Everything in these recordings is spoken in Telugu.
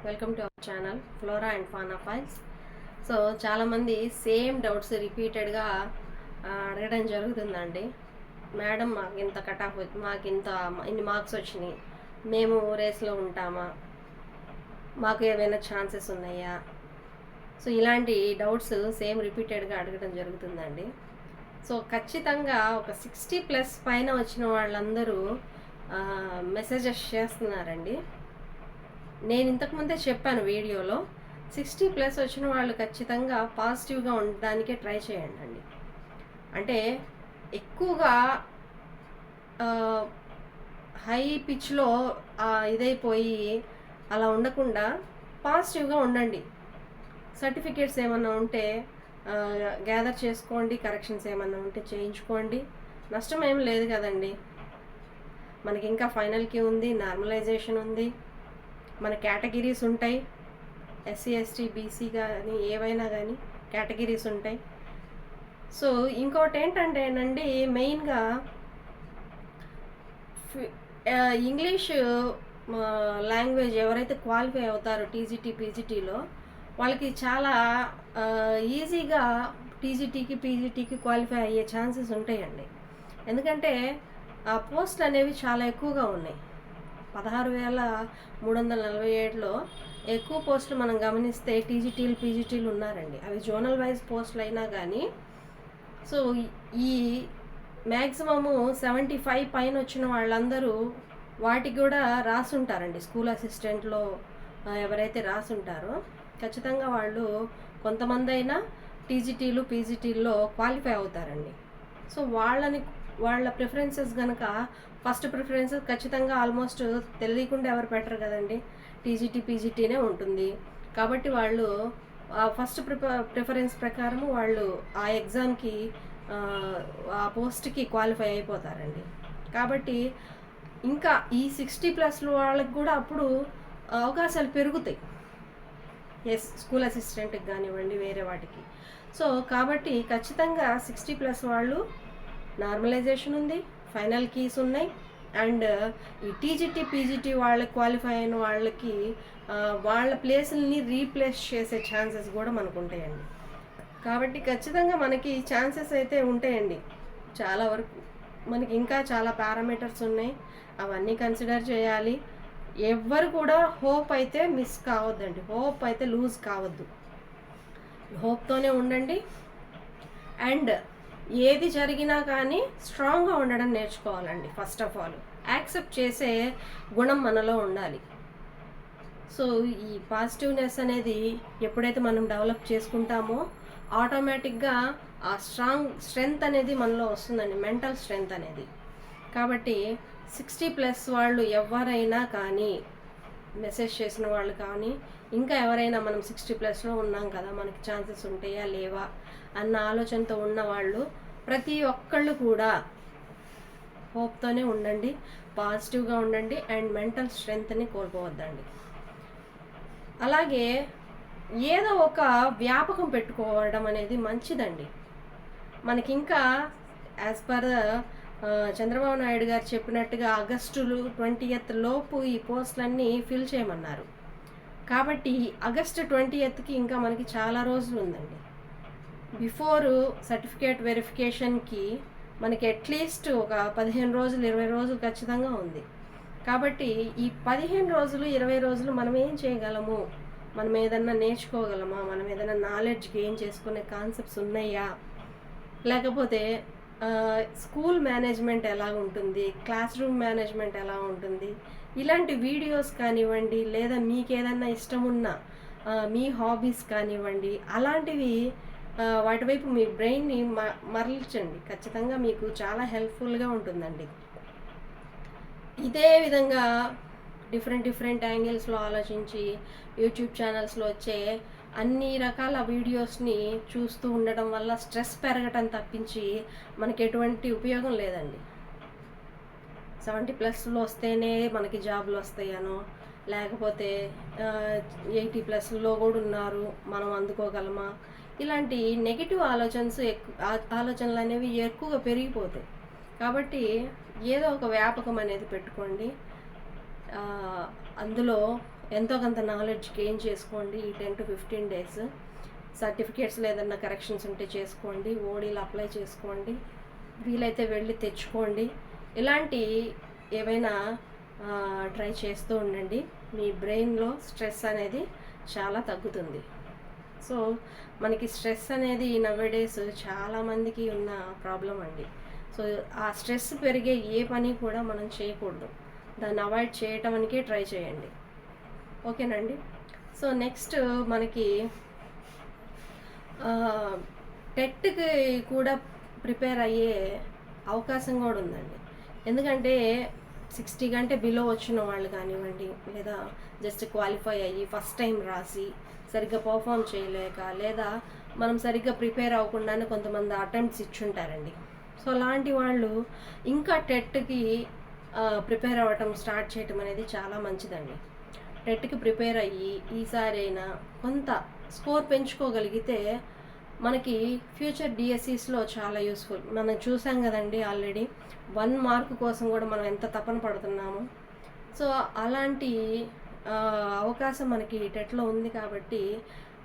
Welcome to our channel flora and fauna files. So చాలామంది సేమ్ డౌట్స్ రిపీటెడ్గా అడగడం జరుగుతుందండి. మేడం మాకు ఇంత కట్ ఆఫ్ మాకు ఇన్ని మార్క్స్ వచ్చినాయి, మేము రేస్లో ఉంటామా, మాకు ఏమైనా ఛాన్సెస్ ఉన్నాయా? సో ఇలాంటి డౌట్స్ సేమ్ రిపీటెడ్గా అడగడం జరుగుతుందండి. సో ఖచ్చితంగా ఒక 60+ పైన వచ్చిన వాళ్ళందరూ మెసేజెస్ చేస్తున్నారండి. నేను ఇంతకుముందే చెప్పాను వీడియోలో, 60+ వచ్చిన వాళ్ళు ఖచ్చితంగా పాజిటివ్గా ఉండడానికే ట్రై చేయండి అండి. అంటే ఎక్కువగా హై పిచ్లో ఇదైపోయి అలా ఉండకుండా పాజిటివ్గా ఉండండి. సర్టిఫికేట్స్ ఏమన్నా ఉంటే గ్యాదర్ చేసుకోండి, కరెక్షన్స్ ఏమన్నా ఉంటే చేయించుకోండి. నష్టం ఏం లేదు కదండి. మనకి ఇంకా ఫైనల్కి ఉంది, నార్మలైజేషన్ ఉంది, మన కేటగిరీస్ ఉంటాయి. ఎస్సీ ఎస్టీ బీసీ కానీ ఏవైనా కానీ కేటగిరీస్ ఉంటాయి. సో ఇంకోటి ఏంటంటేనండి, మెయిన్గా ఇంగ్లీష్ లాంగ్వేజ్ ఎవరైతే క్వాలిఫై అవుతారో టీజీటీ పీజీటీలో, వాళ్ళకి చాలా ఈజీగా టీజీటీకి పీజీటీకి క్వాలిఫై అయ్యే ఛాన్సెస్ ఉంటాయండి. ఎందుకంటే ఆ పోస్టులు అనేవి చాలా ఎక్కువగా ఉన్నాయి. 16,347లో ఎక్కువ పోస్టులు మనం గమనిస్తే టీజీటీలు పీజీటీలు ఉన్నారండి. అవి జోనల్ వైజ్ పోస్టులు అయినా కానీ. సో ఈ మ్యాక్సిమము 75 పైన వచ్చిన వాళ్ళందరూ వాటికి కూడా రాసుంటారండి. స్కూల్ అసిస్టెంట్లో ఎవరైతే రాసుంటారో ఖచ్చితంగా వాళ్ళు కొంతమంది అయినా టీజీటీలు పీజీటీల్లో క్వాలిఫై అవుతారండి. సో వాళ్ళ ప్రిఫరెన్సెస్ కనుక ఫస్ట్ ప్రిఫరెన్సెస్ ఖచ్చితంగా ఆల్మోస్ట్ తెలియకుండా ఎవరు పెట్టరు కదండి, టీజీటీ పీజీటీనే ఉంటుంది. కాబట్టి వాళ్ళు ఫస్ట్ ప్రిఫరెన్స్ ప్రకారం వాళ్ళు ఆ ఎగ్జామ్కి ఆ పోస్ట్కి క్వాలిఫై అయిపోతారండి. కాబట్టి ఇంకా ఈ 60+ వాళ్ళకి కూడా అప్పుడు అవకాశాలు పెరుగుతాయి. స్కూల్ అసిస్టెంట్కి కానివ్వండి, వేరే వాటికి. సో కాబట్టి ఖచ్చితంగా 60+ వాళ్ళు నార్మలైజేషన్ ఉంది, ఫైనల్ కీస్ ఉన్నాయి. అండ్ ఈ టీజీటీ పీజీటీ వాళ్ళకి క్వాలిఫై అయిన వాళ్ళకి వాళ్ళ ప్లేసుల్ని రీప్లేస్ చేసే ఛాన్సెస్ కూడా మనకు ఉంటాయండి. కాబట్టి ఖచ్చితంగా మనకి ఛాన్సెస్ అయితే ఉంటాయండి. చాలా వరకు మనకి ఇంకా చాలా పారామీటర్స్ ఉన్నాయి, అవన్నీ కన్సిడర్ చేయాలి. ఎవ్వరు కూడా హోప్ అయితే మిస్ కావద్దండి, హోప్ అయితే లూజ్ కావద్దు. హోప్తోనే ఉండండి. అండ్ ఏది జరిగినా కానీ స్ట్రాంగ్గా ఉండడం నేర్చుకోవాలండి. ఫస్ట్ ఆఫ్ ఆల్ యాక్సెప్ట్ చేసే గుణం మనలో ఉండాలి. సో ఈ పాజిటివ్నెస్ అనేది ఎప్పుడైతే మనం డెవలప్ చేసుకుంటామో ఆటోమేటిక్గా ఆ స్ట్రెంగ్త్ అనేది మనలో వస్తుందండి, మెంటల్ స్ట్రెంగ్త్ అనేది. కాబట్టి 60+ వాళ్ళు ఎవరైనా కానీ, మెసేజ్ చేసిన వాళ్ళు కానీ, ఇంకా ఎవరైనా మనం 60+లో ఉన్నాం కదా, మనకి ఛాన్సెస్ ఉంటాయా లేవా అన్న ఆలోచనతో ఉన్నవాళ్ళు ప్రతి ఒక్కళ్ళు కూడా హోప్తోనే ఉండండి, పాజిటివ్గా ఉండండి. అండ్ మెంటల్ స్ట్రెంగ్త్ని కోల్పోవద్దండి. అలాగే ఏదో ఒక వ్యాపకం పెట్టుకోవడం అనేది మంచిదండి. మనకి ఇంకా యాజ్ పర్ చంద్రబాబు నాయుడు గారు చెప్పినట్టుగా ఆగస్టు 20th లోపు ఈ పోస్టులన్నీ ఫిల్ చేయమన్నారు. కాబట్టి ఆగస్టు 20th ఇంకా మనకి చాలా రోజులు ఉందండి. బిఫోర్ సర్టిఫికేట్ వెరిఫికేషన్కి మనకి అట్లీస్ట్ ఒక 15 రోజులు 20 రోజులు ఖచ్చితంగా ఉంది. కాబట్టి ఈ 15 రోజులు 20 రోజులు మనం ఏం చేయగలము, మనం ఏదన్నా నేర్చుకోగలమా, మనం ఏదైనా నాలెడ్జ్ గెయిన్ చేసుకునే కాన్సెప్ట్స్ ఉన్నాయా, లేకపోతే స్కూల్ మేనేజ్మెంట్ ఎలా ఉంటుంది, క్లాస్ రూమ్ మేనేజ్మెంట్ ఎలా ఉంటుంది, ఇలాంటి వీడియోస్ కానివ్వండి, లేదా మీకు ఏదన్నా ఇష్టం ఉన్న మీ హాబీస్ కానివ్వండి, అలాంటివి వాటి వైపు మీ బ్రెయిన్ని మరల్చండి. ఖచ్చితంగా మీకు చాలా హెల్ప్ఫుల్గా ఉంటుందండి. ఇదే విధంగా డిఫరెంట్ యాంగిల్స్లో ఆలోచించి యూట్యూబ్ ఛానల్స్లో వచ్చే అన్ని రకాల వీడియోస్ని చూస్తూ ఉండడం వల్ల స్ట్రెస్ పెరగటం తప్పించి మనకి ఎటువంటి ఉపయోగం లేదండి. 70+లో వస్తేనే మనకి జాబులు వస్తాయనో, లేకపోతే 80+లో కూడా ఉన్నారు మనం అందుకోగలమా, ఇలాంటి నెగిటివ్ ఆలోచనలు అనేవి ఎక్కువగా పెరిగిపోతాయి. కాబట్టి ఏదో ఒక వ్యాపకం అనేది పెట్టుకోండి. అందులో ఎంతో కొంత నాలెడ్జ్ గెయిన్ చేసుకోండి ఈ 10 to 15 డేస్. సర్టిఫికేట్స్లో ఏదన్నా కరెక్షన్స్ ఉంటే చేసుకోండి, ఓడీలు అప్లై చేసుకోండి, వీలైతే వెళ్ళి తెచ్చుకోండి. ఇలాంటి ఏవైనా ట్రై చేస్తూ ఉండండి. మీ బ్రెయిన్లో స్ట్రెస్ అనేది చాలా తగ్గుతుంది. సో మనకి స్ట్రెస్ అనేది నవ్వేడేస్ చాలామందికి ఉన్న ప్రాబ్లం అండి. సో ఆ స్ట్రెస్ పెరిగే ఏ పని కూడా మనం చేయకూడదు, దాన్ని అవాయిడ్ చేయటానికే ట్రై చేయండి. ఓకేనండి. సో నెక్స్ట్ మనకి టెట్కి కూడా ప్రిపేర్ అయ్యే అవకాశం కూడా ఉందండి. ఎందుకంటే 60 కంటే బిలో వచ్చిన వాళ్ళు కానివ్వండి, లేదా జస్ట్ క్వాలిఫై అయ్యి ఫస్ట్ టైం రాసి సరిగ్గా పర్ఫామ్ చేయలేక, లేదా మనం సరిగ్గా ప్రిపేర్ అవ్వకుండానే కొంతమంది అటెంప్ట్స్ ఇచ్చుంటారండి. సో అలాంటి వాళ్ళు ఇంకా టెట్కి ప్రిపేర్ అవ్వటం స్టార్ట్ చేయటం అనేది చాలా మంచిదండి. టెట్కి ప్రిపేర్ అయ్యి ఈసారి అయినా కొంత స్కోర్ పెంచుకోగలిగితే మనకి ఫ్యూచర్ డిఎస్సిస్లో చాలా యూస్ఫుల్. మనం చూసాం కదండి ఆల్రెడీ 1 మార్క్ కోసం కూడా మనం ఎంత తపన పడుతున్నాము. సో అలాంటి అవకాశం మనకి టెట్లో ఉంది కాబట్టి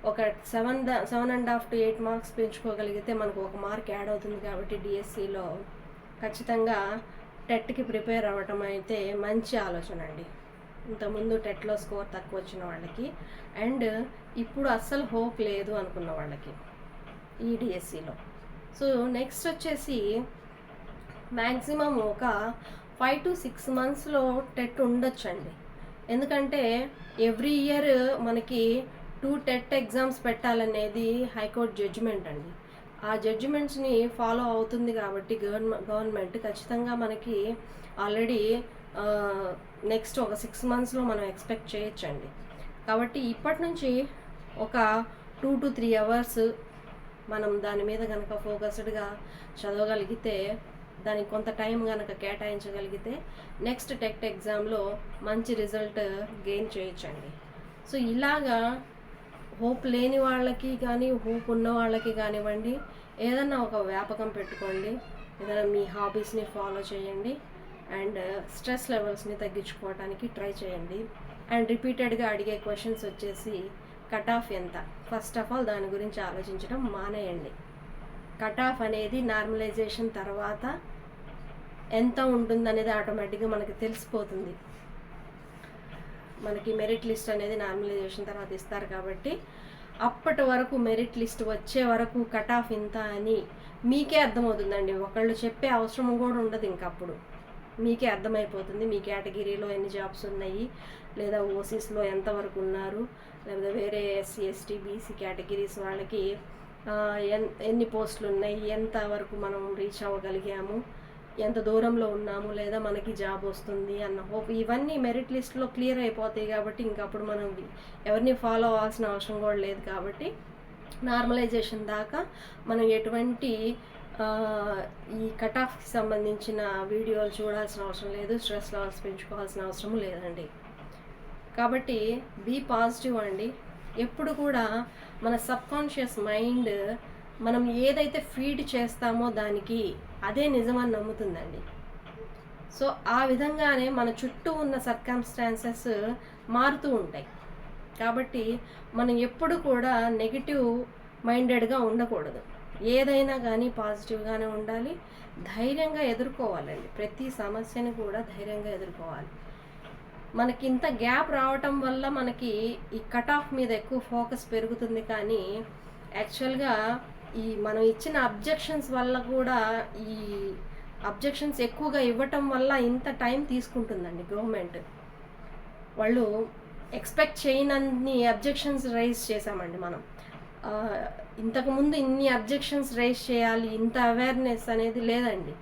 ఒక 7.5 to 8 మార్క్స్ పెంచుకోగలిగితే మనకు 1 మార్క్ యాడ్ అవుతుంది. కాబట్టి డిఎస్సిలో ఖచ్చితంగా టెట్కి ప్రిపేర్ అవ్వటం అయితే మంచి ఆలోచన అండి. ఇంతకుముందు టెట్లో స్కోర్ తక్కువ వచ్చిన వాళ్ళకి అండ్ ఇప్పుడు అస్సలు హోప్ లేదు అనుకున్న వాళ్ళకి ఈ డిఎస్సిలో. సో నెక్స్ట్ వచ్చేసి మ్యాక్సిమం ఒక 5 to 6 మంత్స్లో టెట్ ఉండొచ్చండి. ఎందుకంటే ఎవ్రీ ఇయర్ మనకి 2 టెట్ ఎగ్జామ్స్ పెట్టాలనేది హైకోర్టు జడ్జిమెంట్ అండి. ఆ జడ్జిమెంట్స్ని ఫాలో అవుతుంది కాబట్టి గవర్నమెంట్ ఖచ్చితంగా మనకి ఆల్రెడీ నెక్స్ట్ ఒక 6 మంత్స్లో మనం ఎక్స్పెక్ట్ చేయొచ్చండి. కాబట్టి ఇప్పటి నుంచి ఒక 2 to 3 అవర్స్ మనం దాని మీద కనుక ఫోకస్డ్గా చదవగలిగితే, దానికి కొంత టైం కనుక కేటాయించగలిగితే నెక్స్ట్ టెట్ ఎగ్జామ్లో మంచి రిజల్ట్ గెయిన్ చేయొచ్చండి. సో ఇలాగా హోప్ లేని వాళ్ళకి కానీ హోప్ ఉన్న వాళ్ళకి కానివ్వండి, ఏదన్నా ఒక వ్యాపకం పెట్టుకోండి, ఏదైనా మీ హాబీస్ని ఫాలో చేయండి అండ్ స్ట్రెస్ లెవెల్స్ని తగ్గించుకోవడానికి ట్రై చేయండి. అండ్ రిపీటెడ్గా అడిగే క్వశ్చన్స్ వచ్చేసి కట్ ఆఫ్ ఎంత, ఫస్ట్ ఆఫ్ ఆల్ దాని గురించి ఆలోచించడం మానేయండి. కట్ ఆఫ్ అనేది నార్మలైజేషన్ తర్వాత ఎంత ఉంటుందనేది ఆటోమేటిక్గా మనకి తెలిసిపోతుంది. మనకి మెరిట్ లిస్ట్ అనేది నార్మలైజేషన్ తర్వాత ఇస్తారు కాబట్టి అప్పటి వరకు మెరిట్ లిస్ట్ వచ్చే వరకు కట్ ఆఫ్ ఇంత అని మీకే అర్థమవుతుందండి. ఒకళ్ళు చెప్పే అవసరం కూడా ఉండదు. ఇంకప్పుడు మీకే అర్థమైపోతుంది మీ కేటగిరీలో ఎన్ని జాబ్స్ ఉన్నాయి, లేదా ఓసీస్లో ఎంతవరకు ఉన్నారు, లేదా వేరే ఎస్సీ ఎస్టీ బీసీ కేటగిరీస్ వాళ్ళకి ఎన్ని పోస్టులు ఉన్నాయి, ఎంతవరకు మనం రీచ్ అవ్వగలిగాము, ఎంత దూరంలో ఉన్నాము, లేదా మనకి జాబ్ వస్తుంది అన్న హోప్, ఇవన్నీ మెరిట్ లిస్ట్లో క్లియర్ అయిపోతాయి. కాబట్టి ఇంకప్పుడు మనం ఎవరిని ఫాలో అవ్వాల్సిన అవసరం కూడా లేదు. కాబట్టి నార్మలైజేషన్ దాకా మనం ఎటువంటి ఈ కట్ ఆఫ్కి సంబంధించిన వీడియోలు చూడాల్సిన అవసరం లేదు, స్ట్రెస్ లెవెల్స్ పెంచుకోవాల్సిన అవసరం లేదండి. కాబట్టి బీ పాజిటివ్ అండి. ఎప్పుడు కూడా మన సబ్కాన్షియస్ మైండ్ మనం ఏదైతే ఫీడ్ చేస్తామో దానికి అదే నిజమని నమ్ముతుందండి. సో ఆ విధంగానే మన చుట్టూ ఉన్న సర్కమ్స్టాన్సెస్ మారుతూ ఉంటాయి. కాబట్టి మనం ఎప్పుడు కూడా నెగిటివ్ మైండెడ్గా ఉండకూడదు. ఏదైనా కానీ పాజిటివ్గానే ఉండాలి, ధైర్యంగా ఎదుర్కోవాలండి. ప్రతి సమస్యని కూడా ధైర్యంగా ఎదుర్కోవాలి. మనకి ఇంత గ్యాప్ రావటం వల్ల మనకి ఈ కట్ ఆఫ్ మీద ఎక్కువ ఫోకస్ పెరుగుతుంది. కానీ యాక్చువల్గా ఈ మనం ఇచ్చిన అబ్జెక్షన్స్ వల్ల కూడా, ఈ అబ్జెక్షన్స్ ఎక్కువగా ఇవ్వటం వల్ల ఇంత టైం తీసుకుంటుందండి. గవర్నమెంట్ వాళ్ళు ఎక్స్పెక్ట్ చేయనన్ని అబ్జెక్షన్స్ రైజ్ చేశామండి మనం. ఇంతకుముందు ఇన్ని అబ్జెక్షన్స్ రైజ్ చేయాలి, ఇంత అవేర్నెస్ అనేది లేదండి.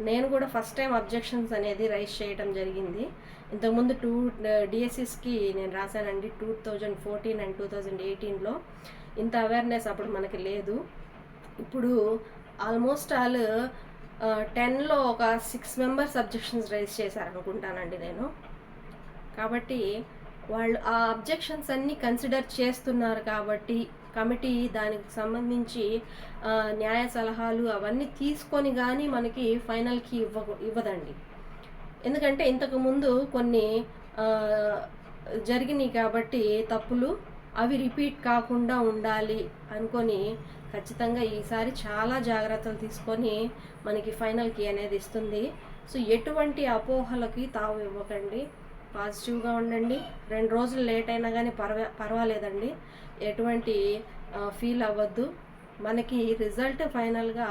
నేను కూడా ఫస్ట్ టైం అబ్జెక్షన్స్ అనేది రైజ్ చేయడం జరిగింది. ఇంతకుముందు 2 డిఎస్సిస్కి నేను రాశానండి, 2014 and 2018లో. ఇంత అవేర్నెస్ అప్పుడు మనకి లేదు. ఇప్పుడు ఆల్మోస్ట్ 10లో ఒక 6 మెంబర్స్ అబ్జెక్షన్స్ రైజ్ చేశారనుకుంటానండి నేను. కాబట్టి వాళ్ళు ఆ అబ్జెక్షన్స్ అన్నీ కన్సిడర్ చేస్తున్నారు కాబట్టి కమిటీ దానికి సంబంధించి న్యాయ సలహాలు అవన్నీ తీసుకొని కానీ మనకి ఫైనల్కి ఇవ్వదండి. ఎందుకంటే ఇంతకుముందు కొన్ని జరిగినాయి కాబట్టి తప్పులు అవి రిపీట్ కాకుండా ఉండాలి అనుకొని ఖచ్చితంగా ఈసారి చాలా జాగ్రత్తలు తీసుకొని మనకి ఫైనల్ కీ అనేది ఇస్తుంది. సో ఎటువంటి అపోహలకి తావు ఇవ్వకండి, పాజిటివ్గా ఉండండి. 2 రోజులు లేట్ అయినా కానీ పర్వాలేదండి, ఎటువంటి ఫీల్ అవ్వద్దు. మనకి రిజల్ట్ ఫైనల్గా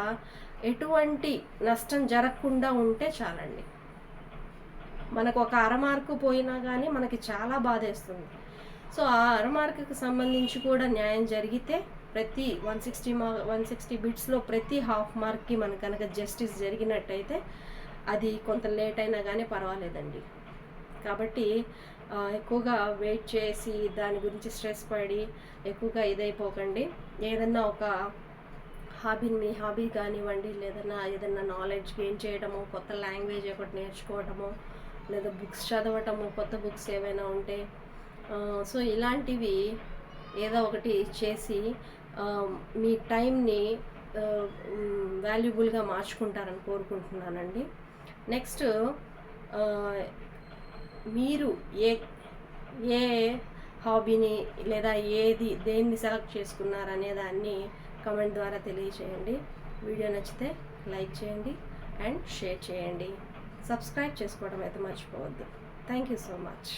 ఎటువంటి నష్టం జరగకుండా ఉంటే చాలండి. మనకు ఒక అరమార్కు పోయినా కానీ మనకి చాలా బాధేస్తుంది. సో ఆ అరమార్కుకి సంబంధించి కూడా న్యాయం జరిగితే ప్రతి 160 బిట్స్లో ప్రతి హాఫ్ మార్క్కి మనకు కనుక జస్టిస్ జరిగినట్టయితే అది కొంత లేట్ అయినా కానీ పర్వాలేదండి. కాబట్టి ఎక్కువగా వెయిట్ చేసి దాని గురించి స్ట్రెస్ పడి ఎక్కువగా ఇదైపోకండి. ఏదన్నా ఒక మీ హాబీ కానివ్వండి, ఏదన్నా నాలెడ్జ్ గెయిన్ చేయడము, కొత్త లాంగ్వేజ్ ఒకటి నేర్చుకోవటము, లేదా బుక్స్ చదవటము, కొత్త బుక్స్ ఏమైనా ఉంటే సో ఇలాంటివి ఏదో ఒకటి చేసి మీ టైంని వాల్యుబుల్గా మార్చుకుంటారని కోరుకుంటున్నానండి. నెక్స్ట్ మీరు ఏ హాబీని లేదా దేన్ని సెలెక్ట్ చేసుకున్నారనే దాన్ని కామెంట్ ద్వారా తెలియచేయండి. వీడియో నచ్చితే లైక్ చేయండి అండ్ షేర్ చేయండి. సబ్స్క్రైబ్ చేసుకోవడం అయితే మర్చిపోవద్దు. Thank you so much.